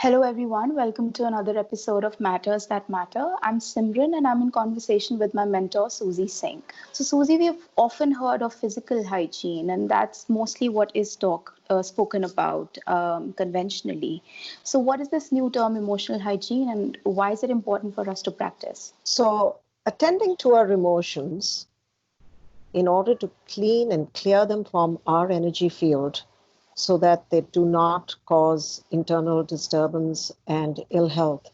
Hello, everyone. Welcome to another episode of Matters That Matter. I'm Simran and I'm in conversation with my mentor, Susie Singh. So, Susie, we've often heard of physical hygiene, and that's mostly what is spoken about conventionally. So, what is this new term, emotional hygiene, and why is it important for us to practice? So, attending to our emotions in order to clean and clear them from our energy field so that they do not cause internal disturbance and ill health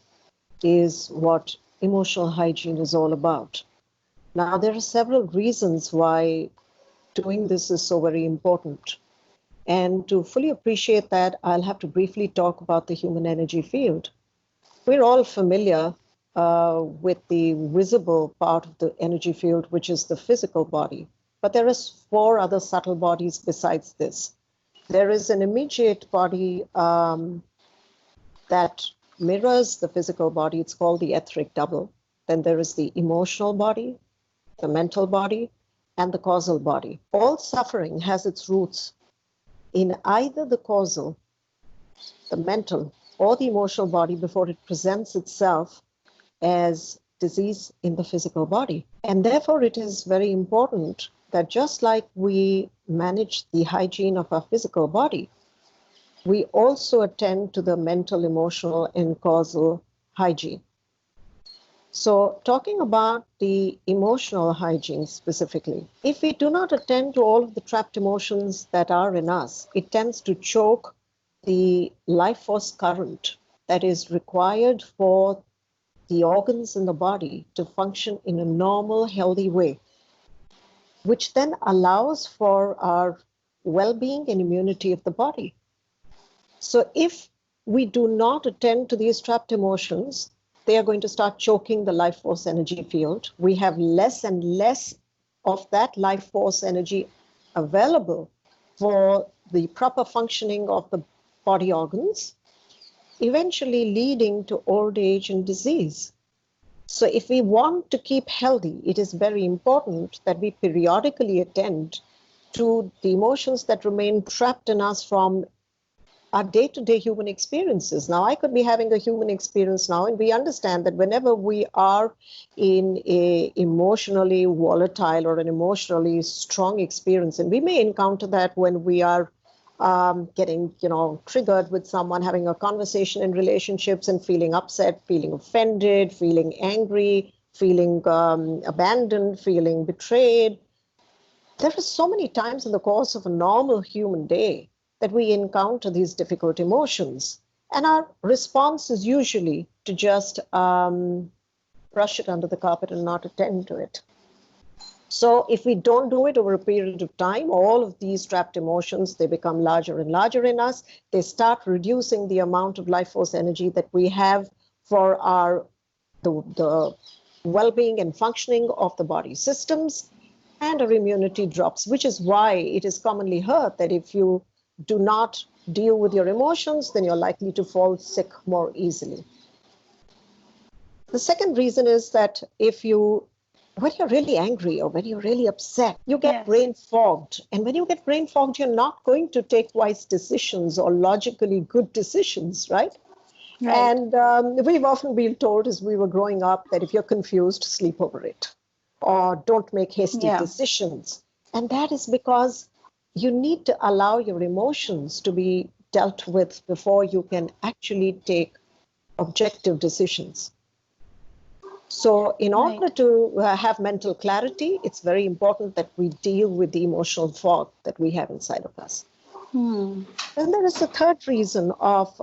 is what emotional hygiene is all about. Now, there are several reasons why doing this is so very important. And to fully appreciate that, I'll have to briefly talk about the human energy field. We're all familiar with the visible part of the energy field, which is the physical body. But there is four other subtle bodies besides this. There is an immediate body that mirrors the physical body. It's called the etheric double. Then there is the emotional body, the mental body, and the causal body. All suffering has its roots in either the causal, the mental, or the emotional body before it presents itself as disease in the physical body. And therefore, it is very important that just like we manage the hygiene of our physical body, we also attend to the mental, emotional, and causal hygiene. So, talking about the emotional hygiene specifically, if we do not attend to all of the trapped emotions that are in us, it tends to choke the life force current that is required for the organs in the body to function in a normal, healthy way, which then allows for our well-being and immunity of the body. So if we do not attend to these trapped emotions, they are going to start choking the life force energy field. We have less and less of that life force energy available for the proper functioning of the body organs, eventually leading to old age and disease. So if we want to keep healthy, it is very important that we periodically attend to the emotions that remain trapped in us from our day-to-day human experiences. Now, I could be having a human experience now, and we understand that whenever we are in a emotionally volatile or an emotionally strong experience, and we may encounter that when we are getting, triggered with someone, having a conversation in relationships and feeling upset, feeling offended, feeling angry, feeling abandoned, feeling betrayed. There are so many times in the course of a normal human day that we encounter these difficult emotions. And our response is usually to just brush it under the carpet and not attend to it. So if we don't do it over a period of time, all of these trapped emotions, they become larger and larger in us. They start reducing the amount of life force energy that we have for the well-being and functioning of the body systems, and our immunity drops, which is why it is commonly heard that if you do not deal with your emotions, then you're likely to fall sick more easily. The second reason is that when you're really angry or when you're really upset, you get brain fogged. And when you get brain fogged, you're not going to take wise decisions or logically good decisions, right? And we've often been told as we were growing up that if you're confused, sleep over it or don't make hasty decisions. And that is because you need to allow your emotions to be dealt with before you can actually take objective decisions. So in order to have mental clarity, it's very important that we deal with the emotional fog that we have inside of us. Then there is a third reason of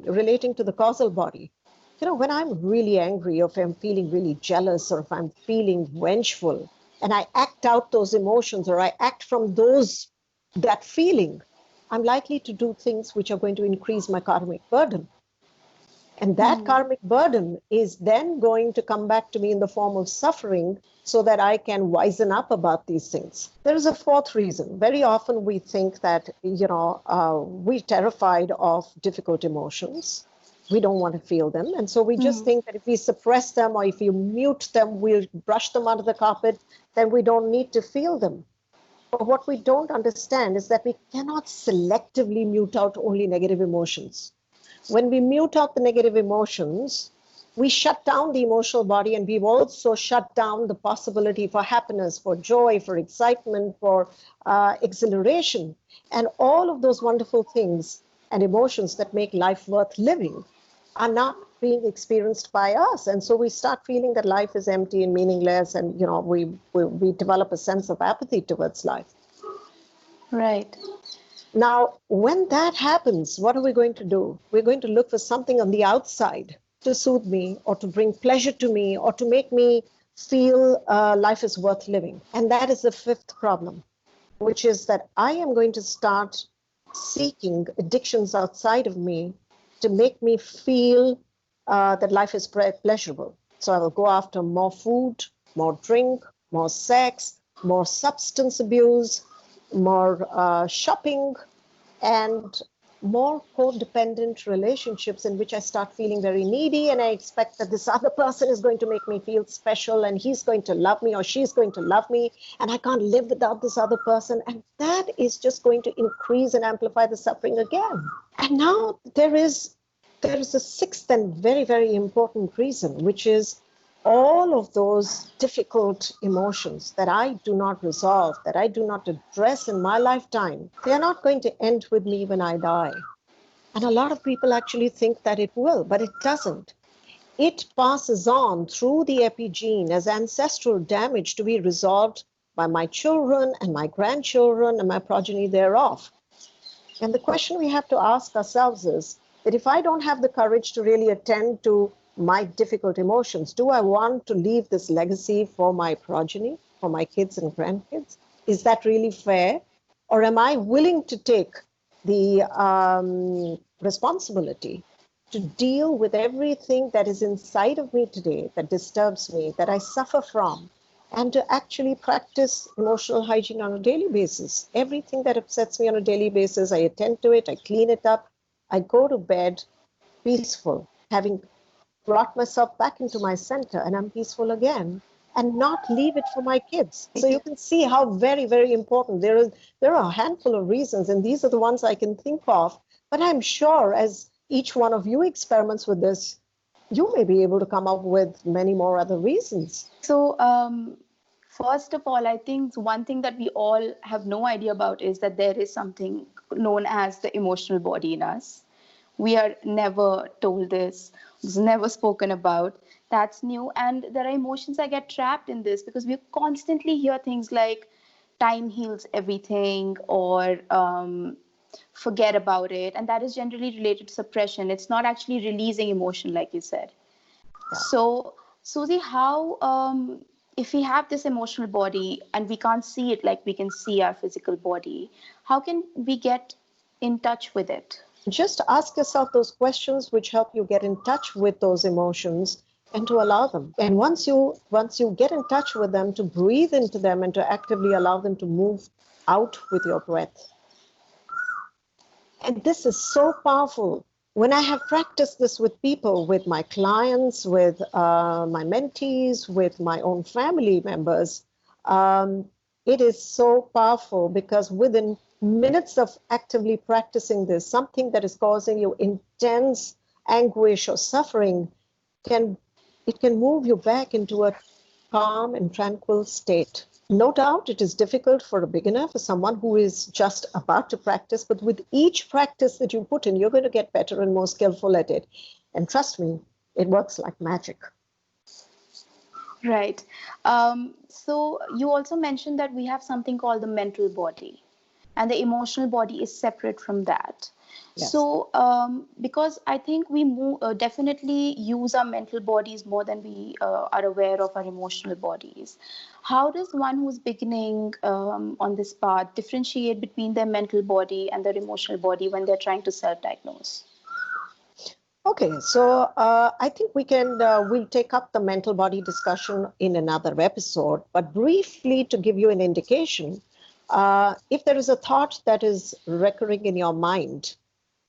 relating to the causal body. When I'm really angry, or if I'm feeling really jealous, or if I'm feeling vengeful, and I act out those emotions, or I act from that feeling, I'm likely to do things which are going to increase my karmic burden. And that karmic burden is then going to come back to me in the form of suffering so that I can wisen up about these things. There is a fourth reason. Very often we think that, we're terrified of difficult emotions. We don't want to feel them. And so we just think that if we suppress them or if we mute them, we'll brush them under the carpet, then we don't need to feel them. But what we don't understand is that we cannot selectively mute out only negative emotions. When we mute out the negative emotions, we shut down the emotional body, and we've also shut down the possibility for happiness, for joy, for excitement, for exhilaration, and all of those wonderful things and emotions that make life worth living are not being experienced by us. And so we start feeling that life is empty and meaningless, and we develop a sense of apathy towards life. Right. Now, when that happens, what are we going to do? We're going to look for something on the outside to soothe me, or to bring pleasure to me, or to make me feel life is worth living. And that is the fifth problem, which is that I am going to start seeking addictions outside of me to make me feel that life is pleasurable. So I will go after more food, more drink, more sex, more substance abuse, more shopping, and more codependent relationships in which I start feeling very needy, and I expect that this other person is going to make me feel special, and he's going to love me or she's going to love me, and I can't live without this other person. And that is just going to increase and amplify the suffering again. And now there is a sixth and very, very important reason, which is all of those difficult emotions that I do not resolve, that I do not address in my lifetime, they are not going to end with me when I die. And a lot of people actually think that it will, but it doesn't. It passes on through the epigene as ancestral damage to be resolved by my children and my grandchildren and my progeny thereof. And the question we have to ask ourselves is that if I don't have the courage to really attend to my difficult emotions, do I want to leave this legacy for my progeny, for my kids and grandkids? Is that really fair? Or am I willing to take the responsibility to deal with everything that is inside of me today, that disturbs me, that I suffer from, and to actually practice emotional hygiene on a daily basis? Everything that upsets me on a daily basis, I attend to it, I clean it up, I go to bed peaceful, having brought myself back into my center, and I'm peaceful again, and not leave it for my kids. So you can see how very, very important. There are a handful of reasons, and these are the ones I can think of. But I'm sure as each one of you experiments with this, you may be able to come up with many more other reasons. So, first of all, I think one thing that we all have no idea about is that there is something known as the emotional body in us. We are never told this, it's never spoken about. That's new. And there are emotions that get trapped in this because we constantly hear things like time heals everything, or forget about it. And that is generally related to suppression. It's not actually releasing emotion, like you said. Yeah. So, Susie, how, if we have this emotional body and we can't see it like we can see our physical body, how can we get in touch with it? Just ask yourself those questions which help you get in touch with those emotions and to allow them. And once you get in touch with them, to breathe into them and to actively allow them to move out with your breath. And this is so powerful. When I have practiced this with people, with my clients, with my mentees, with my own family members, it is so powerful because within minutes of actively practicing this, something that is causing you intense anguish or suffering can move you back into a calm and tranquil state. No doubt it is difficult for a beginner, for someone who is just about to practice, but with each practice that you put in, you're going to get better and more skillful at it. And trust me, it works like magic. Right. So you also mentioned that we have something called the mental body, and the emotional body is separate from that. Yes. So because I think we definitely use our mental bodies more than we are aware of our emotional bodies. How does one who's beginning on this path differentiate between their mental body and their emotional body when they're trying to self-diagnose? Okay, so I think we'll take up the mental body discussion in another episode, but briefly to give you an indication, if there is a thought that is recurring in your mind,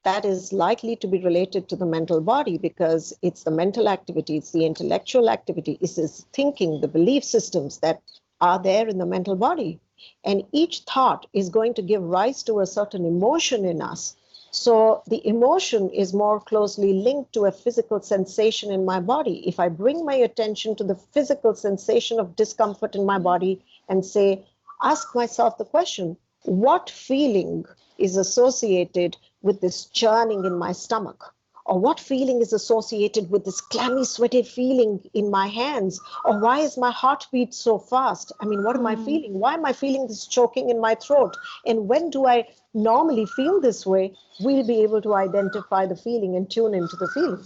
that is likely to be related to the mental body because it's the mental activity, it's the intellectual activity, it's this thinking, the belief systems that are there in the mental body. And each thought is going to give rise to a certain emotion in us So the emotion is more closely linked to a physical sensation in my body. If I bring my attention to the physical sensation of discomfort in my body and say, ask myself the question, what feeling is associated with this churning in my stomach? Or what feeling is associated with this clammy, sweaty feeling in my hands? Or why is my heartbeat so fast? I mean, what am I feeling? Why am I feeling this choking in my throat? And when do I normally feel this way? We'll be able to identify the feeling and tune into the feeling.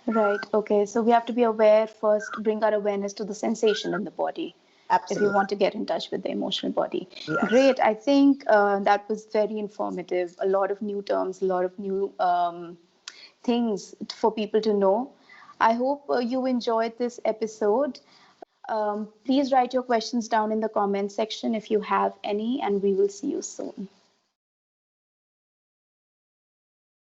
Right. Okay. So we have to be aware first, bring our awareness to the sensation in the body if we Absolutely. want to get in touch with the emotional body. Yes. Great. I think that was very informative. A lot of new terms, a lot of new things for people to know. I hope you enjoyed this episode. Please write your questions down in the comment section if you have any, and we will see you soon.